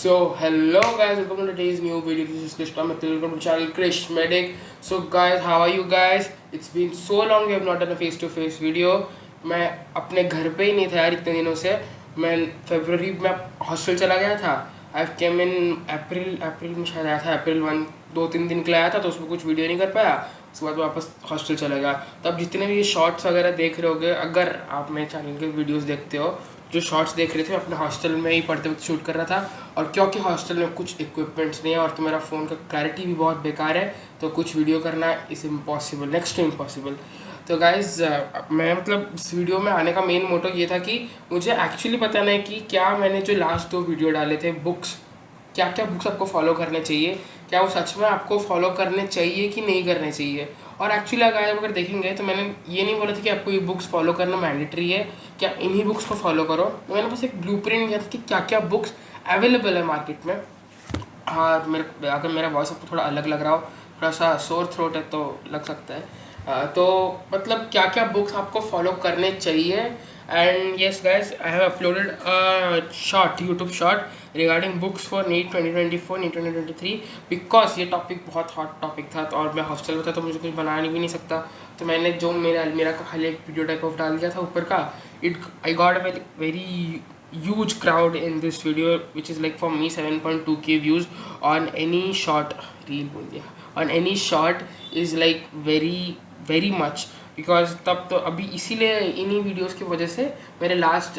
So hello guys, welcome to today's new video. This is Krishna Mithil. Welcome to channel Krish Medic. So guys, how are you guys? It's been so long we have not done a face to face video. मैं अपने घर पे ही नहीं था यार इतने दिनों से. मैं फरवरी में हॉस्टल चला गया था. आई केम इन अप्रैल में शायद आया था. अप्रैल 1 2-3 दिन के लिए आया था, तो उसमें कुछ वीडियो नहीं कर पाया. उसके बाद वापस हॉस्टल चला गया. तो अब जितने भी ये शॉर्ट्स वगैरह देख रहे होगे, अगर आप मेरे चैनल के वीडियोस देखते हो, जो शॉर्ट्स देख रहे थे, मैं अपने हॉस्टल में ही पढ़ते वक्त शूट कर रहा था. और क्योंकि हॉस्टल में कुछ इक्विपमेंट्स नहीं है और तो मेरा फ़ोन का क्लैरिटी भी बहुत बेकार है, तो कुछ वीडियो करना is impossible, next to impossible. तो गाइज़ मैं मतलब इस वीडियो में आने का मेन मोटो ये था कि मुझे एक्चुअली पता नहीं कि क्या मैंने जो लास्ट 2 वीडियो डाले थे बुक्स, क्या क्या बुक्स आपको फॉलो करने चाहिए, क्या वो सच में आपको फॉलो करने चाहिए कि नहीं करने चाहिए. और एक्चुअली अगर देखेंगे तो मैंने ये नहीं बोला था कि आपको ये बुक्स फॉलो करना मैंडेटरी है, क्या इन्हीं बुक्स को फॉलो करो. मैंने बस एक ब्लूप्रिंट दिया था कि क्या क्या बुक्स अवेलेबल है मार्केट में. हाँ, अगर मेरा वॉइस आपको थोड़ा अलग लग रहा हो, थोड़ा सा सोर थ्रोट है तो लग सकता है. तो मतलब क्या क्या बुक्स आपको फॉलो करने चाहिए. And yes guys, I have uploaded a short YouTube short regarding books for NEET 2024 NEET 2023, because ये टॉपिक बहुत हॉट टॉपिक था. और मैं हॉस्टल में था तो मुझे कुछ बनाना भी नहीं सकता. तो मैंने जो मेरे अलमीरा का खाली एक वीडियो टाइप ऑफ डाल दिया था ऊपर का. I got a very huge crowd in this video, which is like for me 7.2k views on any short reel बोल दिया, on any short is like very much, because तब तो अभी इसीलिए इन्हीं वीडियोस की वजह से मेरे लास्ट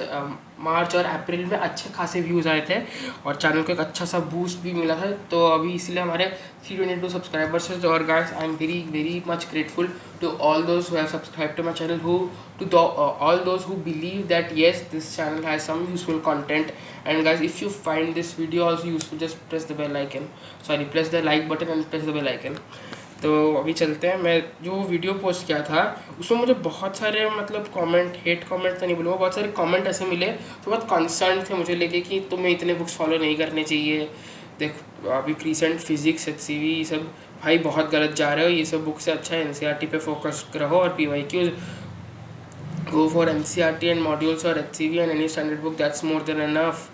मार्च और अप्रैल में अच्छे खासे व्यूज़ आए थे और चैनल को एक अच्छा सा बूस्ट भी मिला था. तो अभी इसीलिए हमारे 322 सब्सक्राइबर्स हैं. और guys, I am very much grateful to all those who have subscribed to my channel, all those who believe that yes, this channel has some useful content. And guys, if you find this video also useful, just press the like button and press the bell icon. तो अभी चलते हैं. मैं जो video post किया था उसमें मुझे बहुत सारे मतलब हेट कमेंट तो नहीं बोलूँगा, बहुत सारे कमेंट ऐसे मिले तो बहुत कंसर्न थे मुझे लेके कि तुम्हें इतने बुक्स फॉलो नहीं करने चाहिए. देख, अभी रिसेंट फिजिक्स HCV ये सब भाई बहुत गलत जा रहे हो. ये सब बुक से अच्छा है NCERT पे फोकस रहो और PYQ go for NCERT and modules और HCV and any standard book, that's more than enough.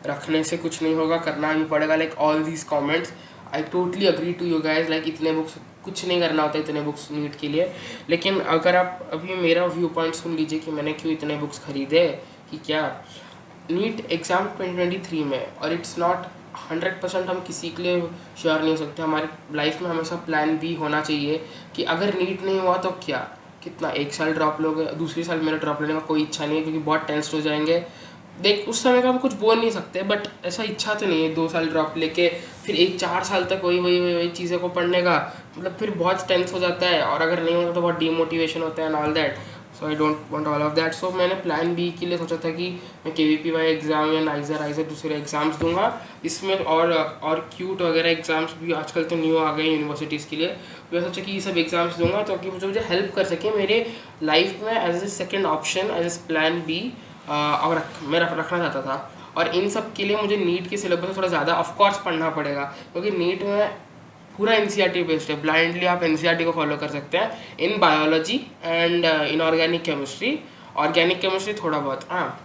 रखने से कुछ नहीं होगा, करना ही पड़ेगा. Like all these comments, I totally agree to you guys. Like इतने बुक्स कुछ नहीं करना होता, इतने बुक्स नीट के लिए. लेकिन अगर आप अभी मेरा व्यू पॉइंट सुन लीजिए कि मैंने क्यों इतने बुक्स खरीदे. कि क्या नीट एग्ज़ाम 2023 में, और इट्स नॉट 100% हम किसी के लिए श्योर नहीं हो सकते. हमारे लाइफ में हमेशा प्लान बी होना चाहिए कि अगर नीट नहीं हुआ तो क्या, कितना 1 साल ड्रॉप लोगे. दूसरी साल मेरा ड्रॉप लेने का कोई इच्छा नहीं है क्योंकि बहुत टेंस्ड हो जाएंगे. देख, उस समय का हम कुछ बोल नहीं सकते, बट ऐसा इच्छा तो नहीं है 2 साल ड्रॉप लेके फिर 4 साल तक वही चीज़ों को पढ़ने का. मतलब फिर बहुत टेंस हो जाता है और अगर नहीं होता तो बहुत डीमोटिवेशन होता है and all that. So I don't want all of that. So मैंने प्लान बी के लिए सोचा था कि मैं KVPY एग्ज़ाम या नाइजर दूसरे एग्ज़ाम्स दूंगा. इसमें और क्यूट वगैरह एग्ज़ाम्स भी आजकल तो न्यू आ गए यूनिवर्सिटीज़ के लिए. मैं सोचा कि ये सब एग्ज़ाम्स दूंगा ताकि मुझे हेल्प कर सके मेरे लाइफ में as a second option, as a plan B. और मैं रखना चाहता था. और इन सब के लिए मुझे नीट के सिलेबस थोड़ा ज़्यादा ऑफकोर्स पढ़ना पड़ेगा क्योंकि नीट में पूरा NCERT बेस्ड है. ब्लाइंडली आप NCERT को फॉलो कर सकते हैं in biology and in organic chemistry थोड़ा बहुत. हाँ,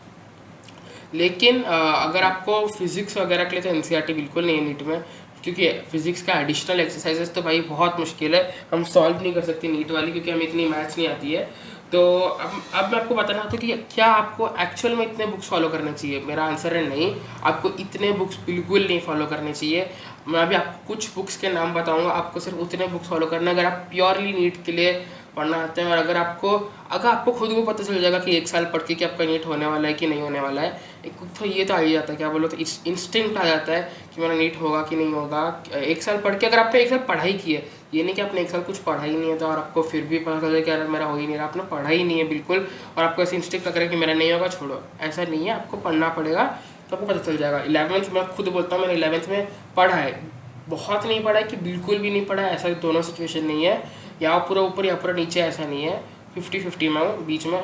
लेकिन अगर आपको फिज़िक्स वगैरह के लिए तो NCERT बिल्कुल नहीं है नीट में, क्योंकि फिज़िक्स का एडिशनल एक्सरसाइजेस तो भाई बहुत मुश्किल है, हम सॉल्व नहीं कर सकते नीट वाली क्योंकि हमें इतनी मैथ्स नहीं आती है. तो अब मैं आपको बताना था कि क्या आपको एक्चुअल में इतने बुक्स फॉलो करने चाहिए. मेरा आंसर है नहीं, आपको इतने बुक्स बिल्कुल नहीं फॉलो करने चाहिए. मैं अभी आपको कुछ बुक्स के नाम बताऊंगा, आपको सिर्फ उतने बुक्स फॉलो करना अगर आप प्योरली नीट के लिए पढ़ना चाहते हैं. और अगर आपको खुद को पता चल जाएगा कि 1 साल पढ़ के कि आपका नीट होने वाला है कि नहीं होने वाला है. एक तो ये तो आ ही जाता है, क्या बोलो, तो इंस्टिंक्ट आ जाता है कि मेरा नीट होगा कि नहीं होगा. 1 साल पढ़ के, अगर आपने 1 साल पढ़ाई की है, ये नहीं कि आपने 1 साल कुछ पढ़ा ही नहीं है तो और आपको फिर भी पता चल कि यार मेरा हो ही नहीं रहा, आपने पढ़ा ही नहीं है बिल्कुल और आपको ऐसे इंस्टिंक्ट लग रहा है कि मेरा नहीं होगा, छोड़ो. ऐसा नहीं है, आपको पढ़ना पड़ेगा तो आपको पता चल जाएगा. 11th मैं खुद बोलता हूँ, मैंने 11th में पढ़ा है, बहुत नहीं पढ़ा है कि बिल्कुल भी नहीं पढ़ा है, ऐसा दोनों सिचुएशन नहीं है. या पूरा ऊपर या पूरा नीचे, ऐसा नहीं है. 50-50 में हूँ, बीच में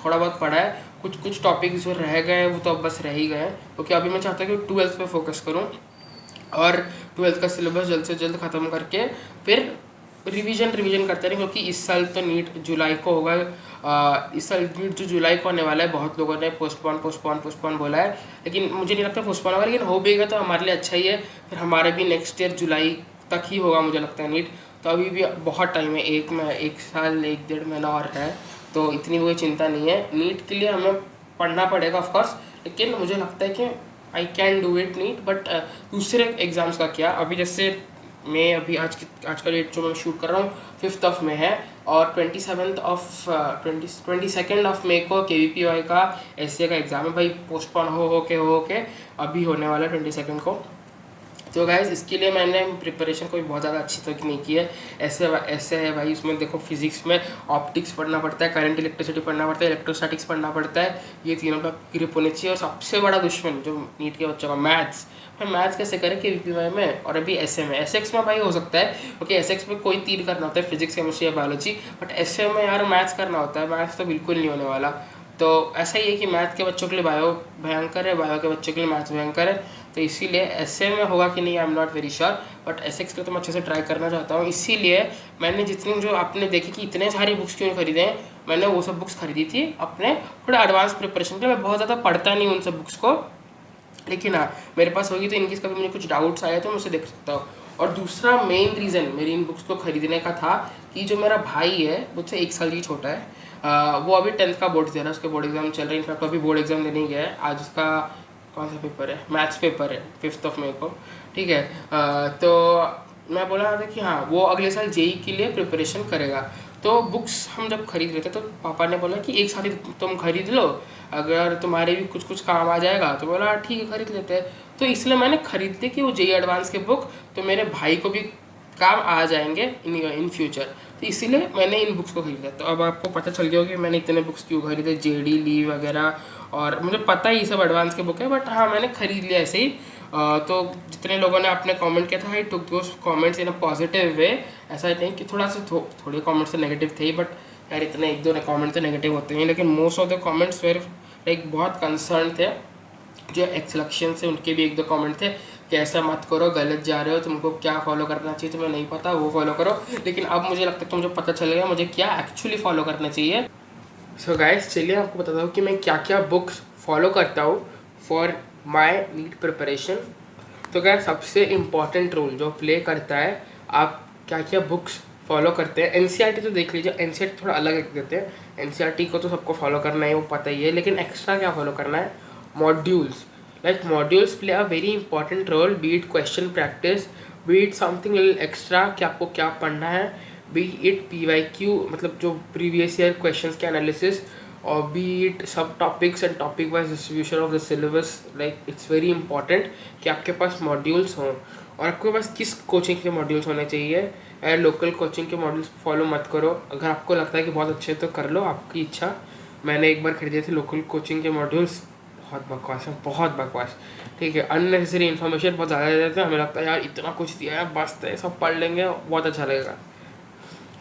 थोड़ा बहुत पढ़ा है. कुछ टॉपिक्स जो रह गए वो तो अब बस रह ही गए क्योंकि अभी मैं चाहता हूँ कि 12th पे फोकस करूँ और 12th का सिलेबस जल्द से जल्द ख़त्म करके फिर रिवीजन करते रहे, क्योंकि इस साल तो नीट जुलाई को होगा। इस साल नीट जो जुलाई को होने वाला है, बहुत लोगों ने पोस्टपोन बोला है, लेकिन मुझे नहीं लगता पोस्टपोन होगा, लेकिन हो भी गया तो हमारे लिए अच्छा ही है। फिर हमारे भी नेक्स्ट ईयर जुलाई तक ही होगा मुझे लगता है नीट, तो अभी भी बहुत टाइम है, एक साल 1-1.5 महीना और है, तो इतनी कोई चिंता नहीं है। नीट के लिए हमें पढ़ना पड़ेगा ऑफकोर्स, लेकिन मुझे लगता है कि I can do it NEET. But दूसरे एग्ज़ाम्स का क्या, अभी जैसे मैं अभी आज का डेट जो मैं शूट कर रहा हूँ 5 में है, और 22 ऑफ मई को KVPY का SCA का एग्ज़ाम है भाई, पोस्टपोन हो के अभी होने वाला है 22 को। तो गाइज इसके लिए मैंने प्रिपरेशन कोई बहुत ज़्यादा अच्छी तक नहीं की है। ऐसे है भाई, उसमें देखो फिजिक्स में ऑप्टिक्स पढ़ना पड़ता है, करंट इलेक्ट्रिसिटी पढ़ना पड़ता है, इलेक्ट्रोस्टैटिक्स पढ़ना पड़ता है, ये तीनों पर ग्रिप होनी चाहिए। और सबसे बड़ा दुश्मन जो नीट के बच्चों का मैथ्स, भाई मैथ्स कैसे करें KVPY में, और अभी SA में, SX में भाई हो सकता है, क्योंकि SX में कोई 3 करना होता है, फिजिक्स केमिस्ट्री या बायोलॉजी, बट SA में यार मैथ्स करना होता है, मैथ्स तो बिल्कुल नहीं होने वाला। तो ऐसा ही है कि मैथ के बच्चों के लिए बायो भयंकर है, बायो के बच्चों के लिए मैथ्स भयंकर है, तो इसीलिए SA में होगा कि नहीं I am not very sure, but SX के तो मैं अच्छे से ट्राई करना चाहता हूँ। इसीलिए मैंने जितनी, जो आपने देखी कि इतने सारी बुक्स क्यों खरीदे हैं, मैंने वो सब बुक्स खरीदी थी अपने थोड़ा एडवांस प्रिपरेशन के लिए। मैं बहुत ज़्यादा पढ़ता नहीं उन सब बुक्स को, लेकिन हाँ मेरे पास होगी तो इनकेस कभी मुझे कुछ डाउट्स आए तो मैं उसे देख सकता हूँ। और दूसरा मेन रीज़न मेरी इन बुक्स को खरीदने का था कि जो मेरा भाई है मुझसे 1 साल ही छोटा है, वो अभी 10th का बोर्ड दे रहा है, उसके बोर्ड एग्जाम चल रहे हैं, इनफैक्ट अभी बोर्ड एग्जाम देने गया है। आज उसका कौन सा पेपर है, मैथ्स पेपर है 5 मई को, ठीक है। तो मैं बोला था कि हाँ वो अगले साल JEE के लिए प्रिपरेशन करेगा। तो बुक्स हम जब खरीद रहे थे तो पापा ने बोला कि एक साथ ही तुम खरीद लो, अगर तुम्हारे भी कुछ काम आ जाएगा, तो बोला ठीक है खरीद लेते हैं। तो इसलिए मैंने खरीद ली कि वो JEE एडवांस के बुक तो मेरे भाई को भी काम आ जाएंगे इन फ्यूचर, तो इसीलिए मैंने इन बुक्स को खरीदा। तो अब आपको पता चल गया कि मैंने इतने बुक्स क्यों खरीदे, JD ली वगैरह, और मुझे पता ही सब एडवांस के बुक है, बट हाँ मैंने खरीद लिया ऐसे ही। तो जितने लोगों ने आपने कमेंट किया था, आई टुक दोस कमेंट्स इन अ पॉजिटिव वे। ऐसा नहीं कि थोड़े कमेंट्स तो नेगेटिव थे ही, बट यार इतने 1-2 कमेंट तो नेगेटिव होते हैं, लेकिन most of the comments were like बहुत कंसर्न थे। जो एक्सलेक्शन से उनके भी 1-2 कमेंट थे कि ऐसा मत करो, गलत जा रहे हो, तुमको क्या फॉलो करना चाहिए तुम्हें नहीं पता, वो फॉलो करो। लेकिन अब मुझे लगता है कि मुझे पता चल गया मुझे क्या एक्चुअली फॉलो करना चाहिए। सो गाइस चलिए आपको बताता हूँ कि मैं क्या क्या बुक्स फॉलो करता हूँ फॉर माई नीट प्रिपरेशन। तो क्या सबसे इम्पॉर्टेंट रोल जो प्ले करता है, आप क्या क्या बुक्स फॉलो करते हैं। NCERT तो देख लीजिए, NCERT थोड़ा अलग देते हैं, NCERT को तो सबको फॉलो करना है वो पता ही है, लेकिन एक्स्ट्रा क्या फॉलो करना है, modules. Like modules play a very important role, be it question practice, be it something extra कि आपको क्या पढ़ना है, बी इट PYQ मतलब जो प्रीवियस ईयर क्वेश्चंस के एनालिसिस, और बी इट सब topics and topic wise distribution of the syllabus. Like it's very important कि आपके पास मॉड्यूल्स हों, और आपके पास किस कोचिंग के मॉड्यूल्स होने चाहिए। यार लोकल कोचिंग के मॉड्यूल्स फॉलो मत करो, अगर आपको लगता है कि बहुत अच्छे तो कर लो, आपकी इच्छा। मैंने एक बार खरीदे थे लोकल कोचिंग के मॉड्यूल्स, बहुत बकवास है, बहुत बकवास, ठीक है। अननेसेसरी इन्फॉर्मेशन बहुत ज़्यादा दे देते हैं, हमें लगता है यार इतना कुछ दिया है बस है, सब पढ़ लेंगे बहुत अच्छा लगेगा।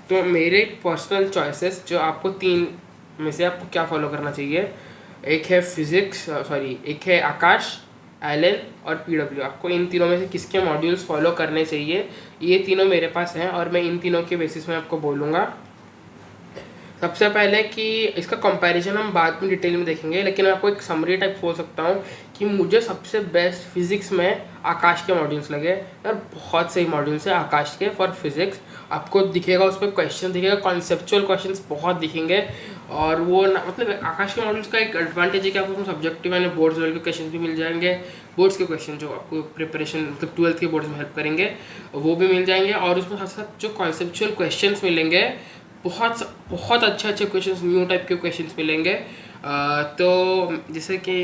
तो मेरे पर्सनल चॉइसेस जो आपको 3 में से आपको क्या फॉलो करना चाहिए, एक है फिजिक्स एक है आकाश, एलन और PW। आपको इन तीनों में से किसके मॉड्यूल्स फॉलो करने चाहिए, ये तीनों मेरे पास हैं और मैं इन तीनों के बेसिस में आपको बोलूँगा। सबसे पहले कि इसका कंपैरिजन हम बाद में डिटेल में देखेंगे, लेकिन मैं आपको एक समरी टाइप बोल सकता हूँ कि मुझे सबसे बेस्ट फिजिक्स में आकाश के मॉड्यूल्स लगे। यार बहुत सही मॉड्यूल्स है आकाश के फॉर फिजिक्स, आपको दिखेगा उस पर क्वेश्चन दिखेगा, कॉन्सेप्चुअल क्वेश्चंस बहुत दिखेंगे। और वो मतलब आकाश के मॉड्यूल्स का एक एडवांटेज है कि आपको सब्जेक्टिव यानी बोर्ड्स लेवल के क्वेश्चन भी मिल जाएंगे, बोर्ड्स के क्वेश्चन जो आपको प्रिपरेशन मतलब 12th के बोर्ड्स में हेल्प करेंगे वो भी मिल जाएंगे, और उसमें साथ साथ जो कॉन्सेप्चुअल क्वेश्चन मिलेंगे बहुत अच्छे क्वेश्चंस, न्यू टाइप के क्वेश्चंस मिलेंगे। तो जैसे कि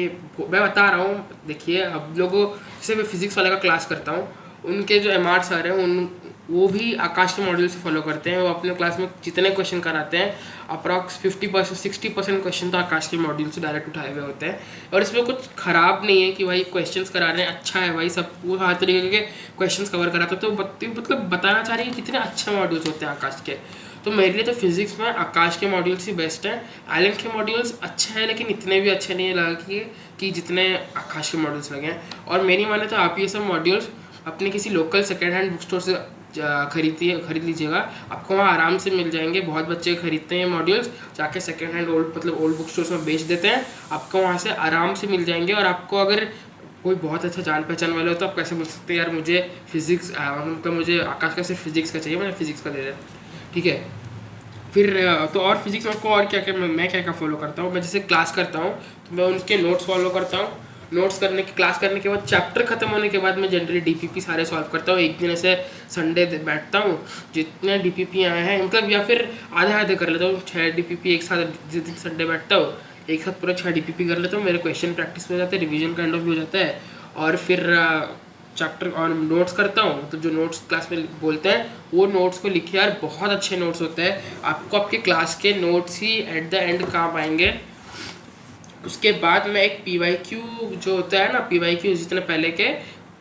मैं बता रहा हूँ, देखिए अब लोगों जैसे मैं फिज़िक्स वाले का क्लास करता हूँ, उनके जो MR सर हैं वो भी आकाश के मॉड्यूल से फॉलो करते हैं। वो अपने क्लास में जितने क्वेश्चन कराते हैं अप्रॉक्स 50% 60% क्वेश्चन तो आकाश के मॉड्यूल से डायरेक्ट उठाए हुए होते हैं। और इसमें कुछ ख़राब नहीं है कि भाई क्वेश्चंस करा रहे हैं, अच्छा है भाई, सब वो हर तरीके के क्वेश्चंस कवर कराते हैं। तो मतलब बताना चाह रहे हैं कि कितने अच्छे मॉड्यूल्स होते हैं आकाश के। तो मेरे लिए तो फिजिक्स में आकाश के मॉड्यूल्स ही बेस्ट हैं। एलन के मॉड्यूल्स अच्छे हैं लेकिन इतने भी अच्छे नहीं लगे कि जितने आकाश के मॉड्यूल्स लगे हैं। और मेरी माने तो आप ये सब मॉड्यूल्स अपने किसी local second hand book store से खरीद लीजिएगा। आपको वहाँ आराम से मिल जाएंगे, बहुत बच्चे खरीदते हैं मॉड्यूल्स, जाके second hand old book stores में बेच देते हैं, आपको वहाँ से आराम से मिल जाएंगे। और आपको अगर कोई बहुत अच्छा जान पहचान वाले हो तो आप कैसे बोल सकते हैं यार मुझे फिजिक्स मतलब मुझे आकाश का सिर्फ फिजिक्स का चाहिए, मैंने फिजिक्स का दे दिया, ठीक है। फिर तो और फिजिक्स में आपको और क्या क्या मैं क्या क्या फॉलो करता हूँ, मैं जैसे क्लास करता हूँ तो मैं उनके नोट्स फॉलो करता हूँ। क्लास करने के बाद चैप्टर खत्म होने के बाद मैं जनरली डीपीपी सारे सॉल्व करता हूँ। एक दिन ऐसे संडे बैठता हूँ, जितने डीपीपी आए हैं मतलब, या फिर आधे आधे कर लेता हूँ, 6 डीपीपी एक साथ। जिस दिन संडे बैठता हूँ एक साथ पूरा 6 डीपीपी कर लेता हूँ, मेरे क्वेश्चन प्रैक्टिस हो जाते हैं, रिवीजन काइंड ऑफ भी हो जाता है। और फिर चैप्टर और नोट्स करता हूँ, मतलब जो नोट्स क्लास में बोलते हैं वो नोट्स को लिखे यार, बहुत अच्छे नोट्स होते हैं, आपको आपके क्लास के notes he at the end काम आएंगे। उसके बाद मैं एक पीवाईक्यू जो होता है ना, पीवाईक्यू जितने पहले के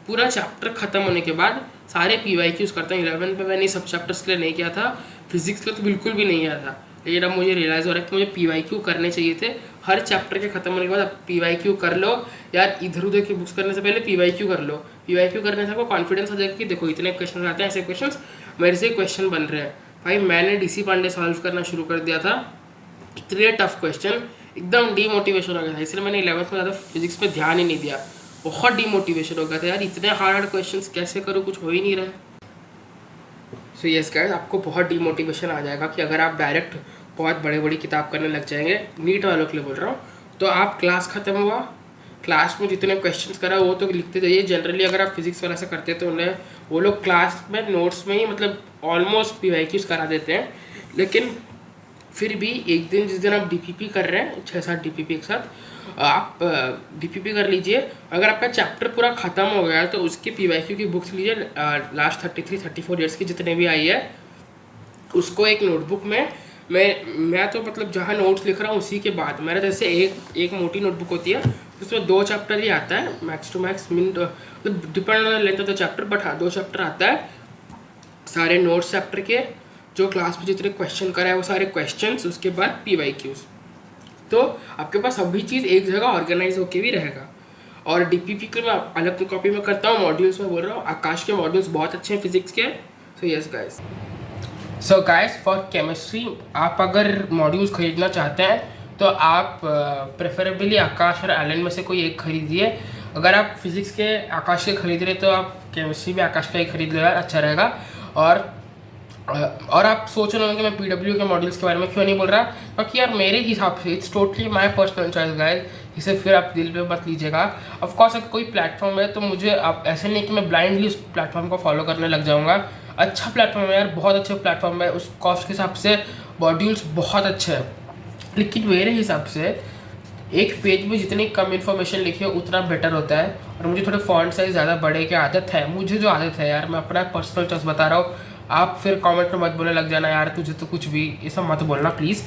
पूरा चैप्टर ख़त्म होने के बाद सारे पीवाईक्यूज़ करता हूँ। 11th में मैंने सब चैप्टर्स के लिए नहीं किया था, फिजिक्स के तो बिल्कुल भी नहीं किया था, लेकिन अब मुझे रियलाइज़ हो रहा है कि मुझे पीवाईक्यू करने चाहिए थे। हर चैप्टर के ख़त्म होने के बाद आप पीवाईक्यू कर लो यार, इधर उधर की बुक्स करने से पहले पीवाईक्यू कर लो। पीवाईक्यू करने से आपको कॉन्फिडेंस हो जाएगा कि देखो इतने क्वेश्चन आते हैं, ऐसे क्वेश्चन मेरे से क्वेश्चन बन रहे हैं। भाई मैंने डीसी पांडे सॉल्व करना शुरू कर दिया था, इतने टफ क्वेश्चन, एकदम डीमोटिवेशन हो गया था, इसलिए मैंने 11th में ज़्यादा फिजिक्स पे ध्यान ही नहीं दिया, बहुत डीमोटिवेशन हो गया था यार, इतने हार्ड क्वेश्चंस कैसे करूँ, कुछ हो ही नहीं रहा। सो यस गाइस, आपको बहुत डीमोटिवेशन आ जाएगा कि अगर आप डायरेक्ट बहुत बड़ी किताब करने लग जाएंगे, नीट वालों के लिए बोल रहा हूँ, तो आप क्लास ख़त्म हुआ, क्लास में जितने क्वेश्चंस करा वो तो लिखते जाइए। जनरली अगर आप फिजिक्स वाला से करते हैं तो उन्हें वो लोग क्लास में नोट्स में ही मतलब ऑलमोस्ट पीवाईक्यूज करा देते हैं, लेकिन फिर भी एक दिन जिस दिन आप डीपीपी कर रहे हैं, 6-7 डीपीपी एक साथ, आप डीपीपी कर लीजिए। अगर आपका चैप्टर पूरा ख़त्म हो गया है तो उसकी पीवाईक्यू की बुक्स लीजिए, लास्ट 33-34 ईयर्स की जितने भी आई है, उसको एक नोटबुक में मैं तो मतलब जहाँ नोट्स लिख रहा हूँ उसी के बाद मेरा जैसे एक मोटी नोटबुक होती है, उसमें 2 चैप्टर ही आता है, मैक्स टू मैक्स मिनट, मतलब depend on length of the chapter, but हाँ 2 चैप्टर आता है। सारे नोट्स चैप्टर के जो क्लास में जितने क्वेश्चन करा है वो सारे क्वेश्चंस, उसके बाद पीवाईक्यूज, तो आपके पास सभी चीज़ एक जगह ऑर्गेनाइज होके भी रहेगा। और डीपीपी के मैं अलग कॉपी में करता हूँ, मॉड्यूल्स में बोल रहा हूँ, आकाश के मॉड्यूल्स बहुत अच्छे हैं फिजिक्स के। So yes guys, so guys for chemistry आप अगर मॉड्यूल्स खरीदना चाहते हैं तो आप प्रेफरेबली आकाश और एलन में से कोई एक खरीदिए। अगर आप फिजिक्स के आकाश के खरीद रहे तो आप केमिस्ट्री भी आकाश का ही खरीद लो यार, अच्छा रहेगा। और आप सोच रहे होंगे मैं पीडब्ल्यू के मॉड्यूल्स के बारे में क्यों नहीं बोल रहा, क्योंकि यार मेरे हिसाब से it's totally my personal choice guys, इसे फिर आप दिल पे मत लीजिएगा। ऑफ कोर्स अगर कोई प्लेटफॉर्म है तो मुझे आप ऐसे नहीं कि मैं ब्लाइंडली उस प्लेटफॉर्म को फॉलो करने लग जाऊँगा। अच्छा प्लेटफॉर्म है यार, बहुत अच्छा प्लेटफॉर्म है, उस कॉस्ट के हिसाब से मॉड्यूल्स बहुत अच्छे हैं, लेकिन मेरे हिसाब से एक पेज में जितनी कम इन्फॉर्मेशन लिखी है उतना बेटर होता है। और मुझे थोड़े फॉन्ट साइज ज़्यादा बड़े की आदत है, मुझे जो आदत है यार, मैं अपना पर्सनल चॉइस बता रहा हूँ, आप फिर कमेंट में मत बोलने लग जाना यार तुझे तो कुछ भी, ये सब मत बोलना प्लीज़,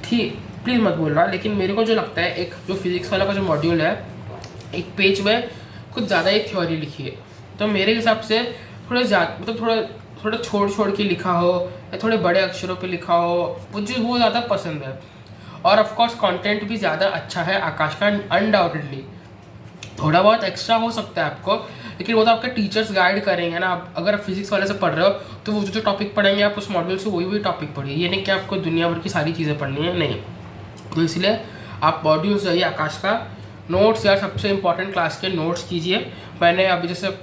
ठीक प्लीज़ मत बोलना। लेकिन मेरे को जो लगता है, एक जो फिजिक्स वाला का जो मॉड्यूल है, एक पेज में कुछ ज़्यादा ही थ्योरी लिखी है, तो मेरे हिसाब से थोड़े ज़्यादा मतलब थोड़ा छोड़ के लिखा हो या थोड़े बड़े अक्षरों पे लिखा हो, मुझे वो ज़्यादा पसंद है। और ऑफ कोर्स कंटेंट भी ज़्यादा अच्छा है आकाश का, अनडाउटेडली थोड़ा बहुत एक्स्ट्रा हो सकता है आपको, लेकिन वो तो आपके टीचर्स गाइड करेंगे ना। आप अगर आप फिजिक्स वाले से पढ़ रहे हो तो वो जो टॉपिक पढ़ेंगे आप उस मॉड्यूल से वही टॉपिक पढ़िए, ये नहीं कि आपको दुनिया भर की सारी चीज़ें पढ़नी है, नहीं। तो इसलिए आप मॉड्यूल्स जाइए आकाश का, नोट्स यार सबसे इंपॉर्टेंट क्लास के नोट्स कीजिए। मैंने अभी जैसे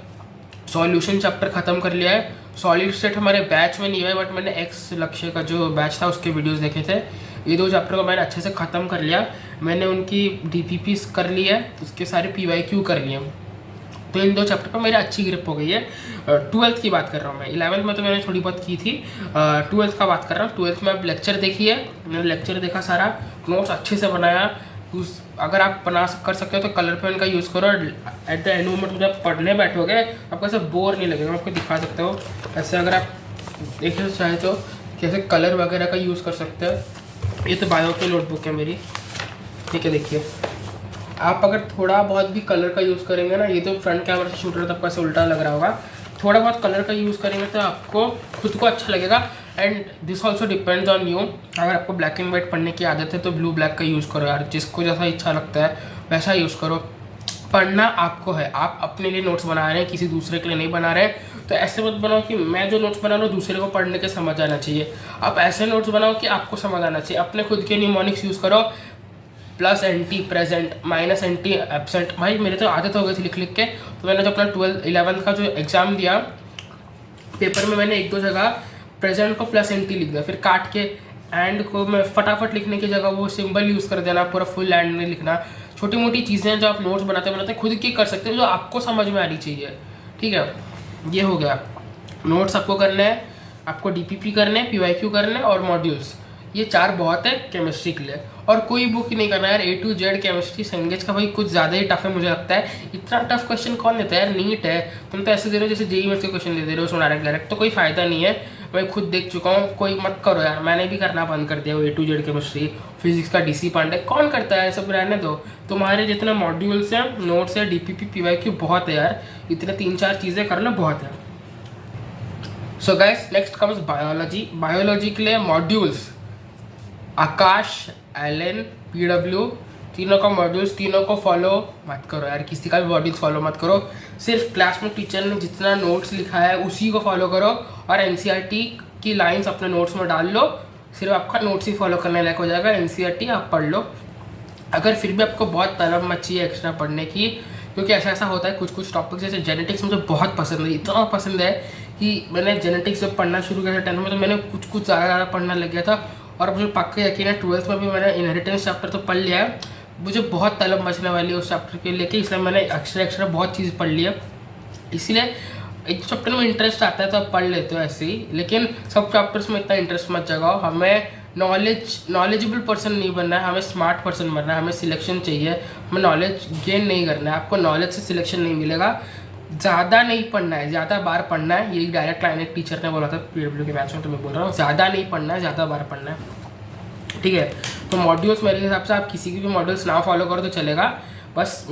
सॉल्यूशन चैप्टर ख़त्म कर लिया है, सॉलिड स्टेट हमारे बैच में नहीं है, बट मैंने एक्स लक्ष्य का जो बैच था उसके वीडियोस देखे थे, ये 2 चैप्टर को मैंने अच्छे से ख़त्म कर लिया। मैंने उनकी डीपीपीस कर ली है, उसके सारे पीवाईक्यू कर लिए, तो इन 2 चैप्टर पर मेरी अच्छी ग्रिप हो गई है। 12th की बात कर रहा हूँ मैं, 11th में तो मैंने थोड़ी बहुत की थी, 12th का बात कर रहा हूँ। 12th में अब लेक्चर देखी है, मैंने लेक्चर देखा सारा, नोट्स अच्छे से बनाया। अगर आप कर सकते हो तो कलर पेन का यूज़ करो, एट द एंड मोमेंट जब पढ़ने बैठोगे आपको ऐसे बोर नहीं लगेगा। मैं आपको दिखा सकता हूँ ऐसे, अगर आप देखना चाहे तो कैसे कलर वगैरह का यूज़ कर सकते हो। ये तो बायो की नोटबुक है मेरी, ठीक है, देखिए आप अगर थोड़ा बहुत भी कलर का यूज़ करेंगे ना, ये तो फ्रंट कैमरा से शूट रहा है तो आपको ऐसे उल्टा लग रहा होगा, थोड़ा बहुत कलर का यूज़ करेंगे तो आपको खुद को अच्छा लगेगा। And this also depends on you, अगर आपको ब्लैक एंड वाइट पढ़ने की आदत है तो ब्लू ब्लैक का यूज़ करो यार, जिसको जैसा इच्छा लगता है वैसा यूज़ करो। पढ़ना आपको है, आप अपने लिए नोट्स बना रहे हैं, किसी दूसरे के लिए नहीं बना रहे हैं। तो ऐसे मत बनाओ कि मैं जो नोट्स बना रहा हूँ दूसरे को पढ़ने के समझ आना चाहिए। आप ऐसे नोट्स बनाओ कि आपको समझ आना चाहिए। अपने खुद के निमोनिक्स यूज़ करो, plus anti present, minus anti absent. भाई मेरे तो आदत हो गई थी लिख लिख के, तो मैंने जो अपना 12th-11th का जो एग्ज़ाम दिया पेपर में, मैंने 1-2 जगह प्रेजेंट को प्लस एंटी लिख दिया, फिर काट के एंड को मैं फटाफट लिखने की जगह वो सिंबल यूज़ कर देना, पूरा फुल एंड नहीं लिखना। छोटी मोटी चीज़ें जो आप नोट्स बनाते खुद की कर सकते हो, जो आपको समझ में आनी चाहिए। ठीक है, ये हो गया। नोट्स आपको करने हैं, आपको डीपीपी करने हैं, पीवाईक्यू करने हैं और मॉड्यूल्स, ये 4 बहुत है केमिस्ट्री के लिए। और कोई बुक ही नहीं करना यार, A to Z केमिस्ट्री। संगीत का भाई कुछ ज़्यादा ही टफ है मुझे लगता है। इतना टफ क्वेश्चन कौन देता है यार, नीट है, तुम तो ऐसे दे रहे हो जैसे जेईई में से क्वेश्चन दे रहे हो उसमें डायरेक्ट, तो कोई फ़ायदा नहीं है। मैं खुद देख चुका हूँ, कोई मत करो यार, मैंने भी करना बंद कर दिया वो A to Z chemistry. Physics का DC पांडे कौन करता है, सब रहने दो। तुम्हारे जितने मॉड्यूल्स हैं, नोट्स है, DPP PYQ बहुत है यार, इतने 3-4 चीज़ें कर लो बहुत है। So guys, next comes biology. Biology के लिए मॉड्यूल्स आकाश, एलन, PW, तीनों का मॉड्यूल्स, तीनों को फॉलो मत करो यार, किसी का भी मॉड्यूल्स फॉलो मत करो। सिर्फ क्लास में टीचर ने जितना नोट्स लिखा है उसी को फॉलो करो, और NCERT की लाइंस अपने नोट्स में डाल लो। सिर्फ आपका नोट्स ही फॉलो करने लायक हो जाएगा, NCERT आप पढ़ लो। अगर फिर भी आपको बहुत तलब मची है एक्स्ट्रा पढ़ने की, क्योंकि ऐसा ऐसा होता है कुछ टॉपिक्स, जैसे जेनेटिक्स मुझे बहुत पसंद है, इतना पसंद है कि मैंने जेनेटिक्स जब पढ़ना शुरू किया था 10th में, तो मैंने कुछ ज़्यादा पढ़ना लग गया था। और मुझे पक्का यकीन है 12th में भी मैंने इनहेरिटेंस चैप्टर तो पढ़ लिया है। मुझे बहुत तलब मचने वाली है उस चैप्टर के लेके, इसलिए मैंने एक्स्ट्रा बहुत चीज़ पढ़ ली है। इसलिए एक चैप्टर में इंटरेस्ट आता है तो आप पढ़ लेते हो ऐसे ही, लेकिन सब चैप्टर्स में इतना इंटरेस्ट मत जगाओ। हमें नॉलेजेबल पर्सन नहीं बनना है, हमें स्मार्ट पर्सन बनना है, हमें सिलेक्शन चाहिए, हमें नॉलेज गेन नहीं करना है। आपको नॉलेज से सिलेक्शन नहीं मिलेगा। ज़्यादा नहीं पढ़ना है, ज़्यादा बार पढ़ना है। ये डायरेक्ट लाइन एक टीचर ने बोला था PW के बैच में, तो मैं बोल रहा हूँ ज़्यादा नहीं पढ़ना है, ज़्यादा बार पढ़ना है। ठीक है, तो मॉड्यूल्स मेरे हिसाब से आप किसी की भी मॉड्यूल्स ना फॉलो करो तो चलेगा बस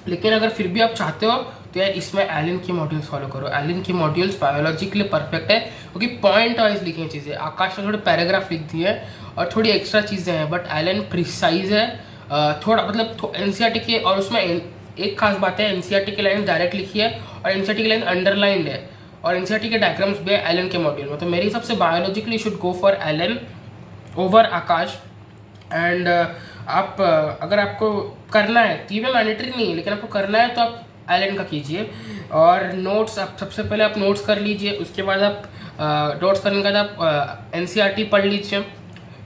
लेकिन अगर फिर भी आप चाहते हो तो यार इसमें एलन की मॉड्यूल्स फॉलो करो। एलन की मॉड्यूल्स बायोलॉजी के लिए परफेक्ट है, क्योंकि पॉइंट वाइज लिखी चीज़ें। आकाश ने थोड़े पैराग्राफ लिख दिए और थोड़ी एक्स्ट्रा चीज़ें हैं, बट एलन प्रिसाइज है थोड़ा, मतलब NCERT के। और उसमें एक खास बात है, NCERT की लाइन डायरेक्ट लिखी है और NCERT की लाइन अंडरलाइंड है, और NCERT के डायग्राम्स भी है एलन के मॉड्यूल में। तो मेरे हिसाब से biologically should go for Allen over Aakash. And आप अगर आपको करना है, तो ये मैंडेटरी नहीं है, लेकिन आपको करना है तो आप एलन का कीजिए। और नोट्स आप सबसे पहले आप नोट्स कर लीजिए, उसके बाद आप नोट्स करने के बाद आप NCERT पढ़ लीजिए।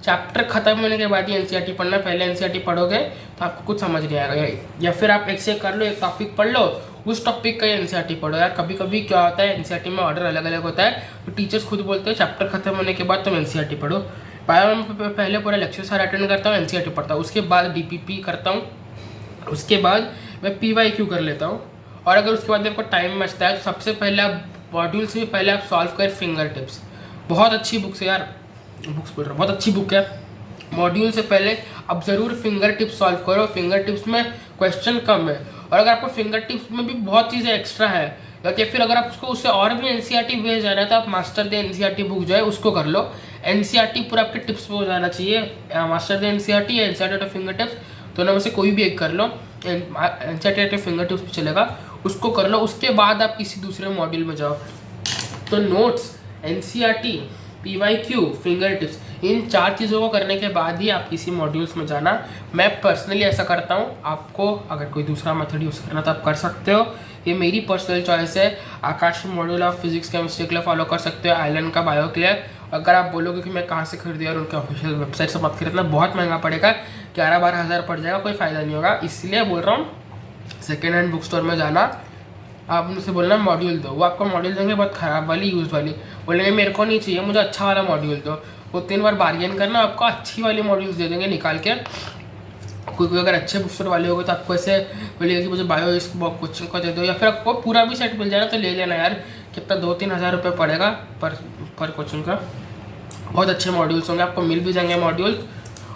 चैप्टर खत्म होने के बाद ही NCERT पढ़ना, पहले NCERT पढ़ोगे तो आपको कुछ समझ नहीं आएगा। या फिर आप एक से कर लो, एक टॉपिक पढ़ लो, उस टॉपिक का NCERT पढ़ो यार। कभी कभी क्या होता है NCERT में ऑर्डर अलग अलग होता है, तो टीचर्स खुद बोलते हैं चैप्टर खत्म होने के बाद तुम NCERT पढ़ो। बायो में पहले पूरा लेक्चर सारा अटेंड करता हूँ, NCERT पढ़ता हूँ, उसके बाद DPP करता हूँ, उसके बाद मैं PYQ कर लेता हूँ। और अगर उसके बाद मेरे को टाइम बचता है तो सबसे पहले आप मॉड्यूल से भी पहले आप सॉल्व कर फिंगर टिप्स। बहुत अच्छी बुक्स है यार, बुक्स बोल रहा हूँ, बहुत अच्छी बुक है। मॉड्यूल से पहले आप ज़रूर फिंगर टिप्स सॉल्व करो। फिंगर टिप्स में क्वेश्चन कम है, और अगर आपको फिंगर टिप्स में भी बहुत चीज़ें एक्स्ट्रा है, या फिर अगर आपको उससे और भी NCERT भेज जाना है तो आप मास्टर दे NCERT बुक जो है उसको कर लो। NCERT पूरा आपके टिप्स पे हो जाना चाहिए, मास्टर दे NCERT या NCERT फिंगर टिप्स, दोनों में से कोई भी एक कर लो। NCERT फिंगर टिप्स पे चलेगा, उसको कर लो। उसके बाद आप किसी दूसरे मॉड्यूल में जाओ। तो notes, NCERT, PYQ, finger tips, इन 4 चीज़ों को करने के बाद ही आप किसी मॉड्यूल्स में जाना। मैं पर्सनली ऐसा करता हूँ। आपको अगर कोई दूसरा मेथड यूज़ करना तो आप कर सकते हो, ये मेरी पर्सनल चॉइस है। आकाश मॉड्यूल आप फिजिक्स केमिस्ट्री के लिए फॉलो कर सकते हो, एलन का बायो के लिए। अगर आप बोलोगे कि मैं कहाँ से खरीदी और उनके ऑफिशियल वेबसाइट से मत खरीदना, बहुत महंगा पड़ेगा, 11-12 हज़ार पड़ जाएगा, कोई फ़ायदा नहीं होगा। इसलिए बोल रहा हूँ सेकेंड हैंड बुक स्टोर में जाना। आप उनसे बोलना मॉड्यूल दो, वो आपको मॉड्यूल देंगे बहुत ख़राब वाली, यूज़ वाली। बोलेंगे मेरे को नहीं चाहिए, मुझे अच्छा वाला मॉड्यूल दो। वो 3 बार बार्गेन करना, आपको अच्छी वाली मॉड्यूल्स दे देंगे निकाल के। कोई अगर अच्छे बुक स्टोर वाले हो गए तो आपको ऐसे बोलेगा कि मुझे बायो इस कोचिंग को दे दो, या फिर आपको पूरा भी सेट मिल जाए तो ले लेना यार। कितना 2-3 हज़ार रुपये पड़ेगा पर कोचिंग का। बहुत अच्छे मॉड्यूल्स होंगे, आपको मिल भी जाएंगे मॉड्यूल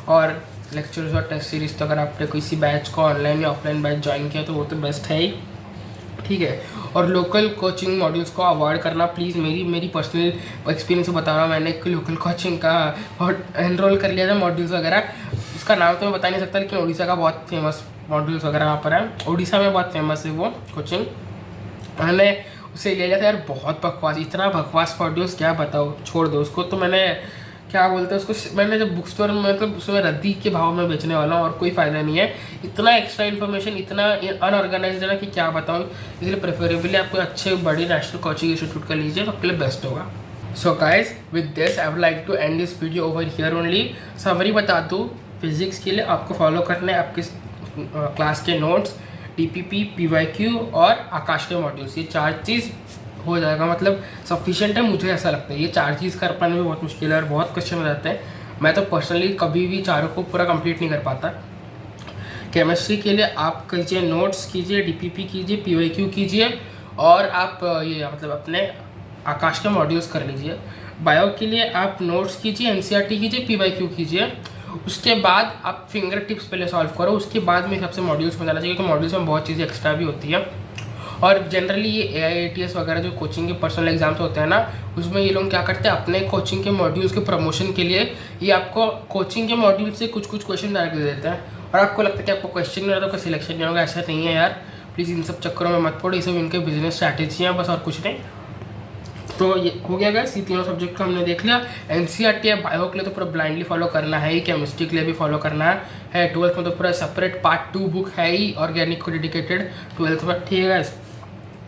और लेक्चर्स और टेस्ट सीरीज। तो अगर आपने किसी बैच को ऑनलाइन या ऑफलाइन बैच ज्वाइन किया तो वो तो बेस्ट है ही, ठीक है। और लोकल कोचिंग मॉड्यूल्स को अवॉइड करना प्लीज़। मेरी पर्सनल एक्सपीरियंस से बता रहा हूँ। मैंने एक लोकल कोचिंग का एनरोल कर लिया था मॉड्यूल्स वगैरह, उसका नाम तो मैं बता नहीं सकता, लेकिन उड़ीसा का बहुत फेमस मॉड्यूल्स वगैरह वहाँ पर है। उड़ीसा में बहुत फेमस है वो कोचिंग। मैंने उसे ले लिया था यार, बहुत बकवास, इतना बकवास मॉड्यूल्स क्या बताओ, छोड़ दो उसको। तो मैंने क्या बोलते हैं उसको, मैंने जब बुक स्टोर में मतलब उसमें रद्दी के भाव में बेचने वाला हूँ और कोई फ़ायदा नहीं है। इतना एक्स्ट्रा इन्फॉर्मेशन इतना अनऑर्गेनाइज है ना कि क्या बताऊँ। इसलिए प्रेफरेबली आपको अच्छे बड़ी नेशनल कोचिंग इंस्टीट्यूट का लीजिए, तो आपके लिए बेस्ट होगा। So guys with this I would like to end this video over here only. Summary बता दूँ, फिजिक्स के लिए आपको फॉलो करना है आपके क्लास के नोट्स, DPP, PYQ और आकाश के मॉड्यूल्स। ये 4 चीज़ हो जाएगा, मतलब सफिशिएंट है, मुझे ऐसा लगता है। ये 4 चीज़ कर पाने में बहुत मुश्किल है और बहुत क्वेश्चन हो जाते हैं। मैं तो पर्सनली कभी भी चारों को पूरा कंप्लीट नहीं कर पाता। केमिस्ट्री के लिए आप कीजिए नोट्स कीजिए, DPP कीजिए, PYQ कीजिए और आप ये मतलब अपने आकाश के मॉड्यूल्स कर लीजिए। बायो के लिए आप नोट्स कीजिए, NCERT कीजिए, PYQ कीजिए। उसके बाद आप फिंगर टिप्स पहले सॉल्व करो, उसके बाद मेरे हिसाब से मॉड्यूल्स में जाना चाहिए, क्योंकि मॉड्यूल्स में बहुत चीज़ें एक्स्ट्रा भी होती है। और जनरली ये AIATS वगैरह जो कोचिंग के पर्सनल एग्जाम्स होते हैं ना, उसमें ये लोग क्या करते हैं, अपने कोचिंग के मॉड्यूल्स के प्रमोशन के लिए ये आपको कोचिंग के मॉड्यूल से कुछ क्वेश्चन डाल के देते हैं और आपको लगता है कि आपको क्वेश्चन नहीं होगा तो कोई सिलेक्शन नहीं होगा। ऐसा नहीं है यार, प्लीज़ इन सब चक्करों में मत पड़ो, ये सब इनके बिजनेस स्ट्रैटेजी हैं बस, और कुछ नहीं। तो ये हो गया गाइस, ये तीनों सब्जेक्ट को हमने देख लिया। NCERT है बायो के लिए तो पूरा ब्लाइंडली फॉलो करना है ही, केमिस्ट्री के लिए भी फॉलो करना है। 12th में तो पूरा सेपरेट पार्ट 2 बुक है ही, ऑर्गेनिक को डेडिकेटेड 12th में। ठीक है गाइस,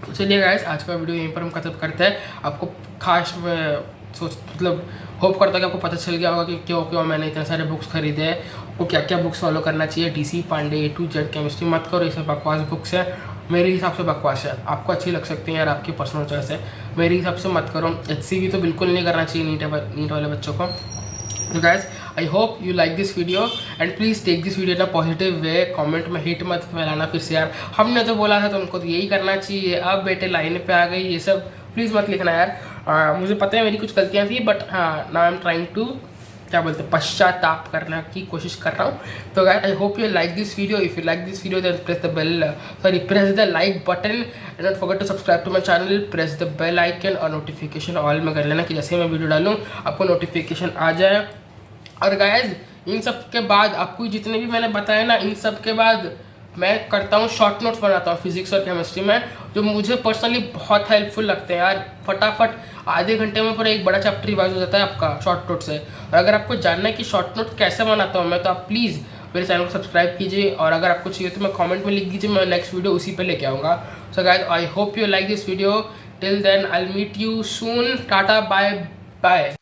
तो चलिए गाइस आज का वीडियो यहीं पर हम खत्म करते हैं। आपको खास मतलब होप करता है कि आपको पता चल गया होगा कि क्यों मैंने इतने सारे बुक्स खरीदे हैं, आपको क्या क्या बुक्स फॉलो करना चाहिए। DC Pandey A to Z chemistry मत करो, ये सब बकवास बुक्स है, मेरे हिसाब से बकवास है। आपको अच्छी लग सकती है यार, आपकी पर्सनल चॉइस है, मेरे हिसाब से मत करो। HCV तो बिल्कुल नहीं करना चाहिए नीट वाले बच्चों को। तो guys I hope you like this video and please take this video in a positive way. Comment में हिट मत फैलाना फिर से यार, हमने तो बोला था तुमको तो यही करना चाहिए, अब बेटे लाइन पे आ गई, ये सब प्लीज़ मत लिखना यार। मुझे पता है मेरी कुछ गलतियाँ थी, बट हाँ now I am trying to क्या बोलते हैं, पश्चाताप करने की कोशिश कर रहा हूँ। तो guys I hope you like this video. If you like this video then press the like button and not forget to subscribe to my channel. Press the bell icon और नोटिफिकेशन ऑल में कर लेना कि जैसे मैं video डालूँ आपको notification आ जाए। और गाइस इन सब के बाद आपको जितने भी मैंने बताया ना, इन सब के बाद मैं करता हूँ शॉर्ट नोट्स बनाता हूँ फिजिक्स और केमिस्ट्री में, जो मुझे पर्सनली बहुत हेल्पफुल लगते हैं यार। फटाफट आधे घंटे में पूरा एक बड़ा चैप्टर रिवाइज हो जाता है आपका शॉर्ट नोट से। और अगर आपको जानना है कि शॉर्ट नोट कैसे बनाता हूँ मैं, तो आप प्लीज़ मेरे चैनल को सब्सक्राइब कीजिए और अगर आपको चाहिए तो मैं कमेंट में लिख दीजिए, मैं नेक्स्ट वीडियो उसी पे लेके आऊँगा। So guys I hope you like this video. Till then I will meet you soon. Tata bye bye.